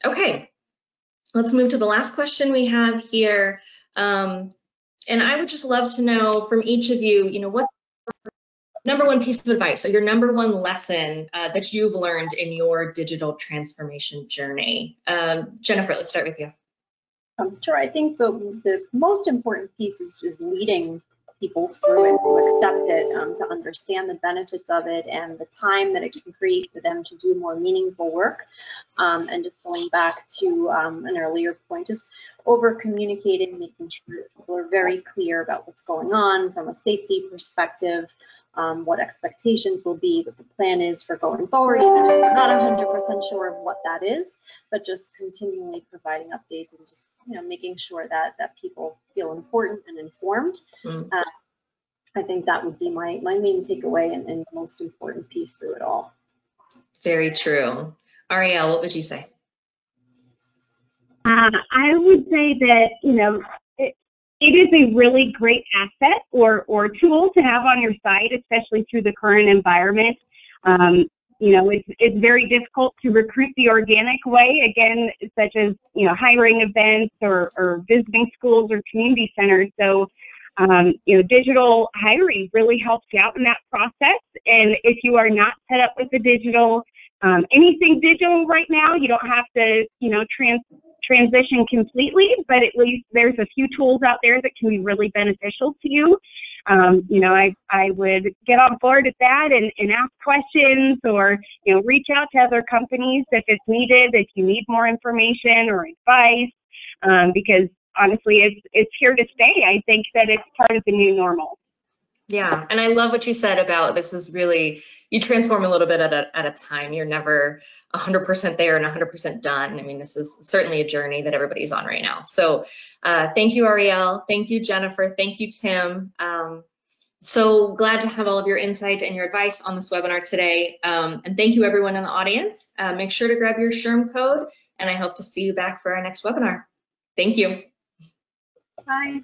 Okay, let's move to the last question we have here. And I would just love to know from each of you, what's number one piece of advice or your number one lesson that you've learned in your digital transformation journey? Jennifer, let's start with you. Sure. I think the most important piece is leading people through it, to accept it, to understand the benefits of it and the time that it can create for them to do more meaningful work. And just going back to an earlier point, just over communicating, making sure that people are very clear about what's going on from a safety perspective, what expectations will be, what the plan is for going forward, even if we're not 100% sure of what that is, but just continually providing updates and just making sure that people feel important and informed. I think that would be my main takeaway and the most important piece through it all. Very true. Ariel, what would you say? I would say that, it is a really great asset or tool to have on your site, especially through the current environment. It's very difficult to recruit the organic way, again, such as, hiring events or visiting schools or community centers. So, digital hiring really helps you out in that process. And if you are not set up with the digital, anything digital right now, you don't have to, transition completely, but at least there's a few tools out there that can be really beneficial to you. I would get on board at that and ask questions or, reach out to other companies if it's needed, if you need more information or advice, because honestly, it's here to stay. I think that it's part of the new normal. Yeah, and I love what you said about this is really, you transform a little bit at a time. You're never 100% there and 100% done. I mean, this is certainly a journey that everybody's on right now. So thank you, Ariel. Thank you, Jennifer. Thank you, Tim. So glad to have all of your insight and your advice on this webinar today. And thank you, everyone in the audience. Make sure to grab your SHRM code, and I hope to see you back for our next webinar. Thank you. Bye.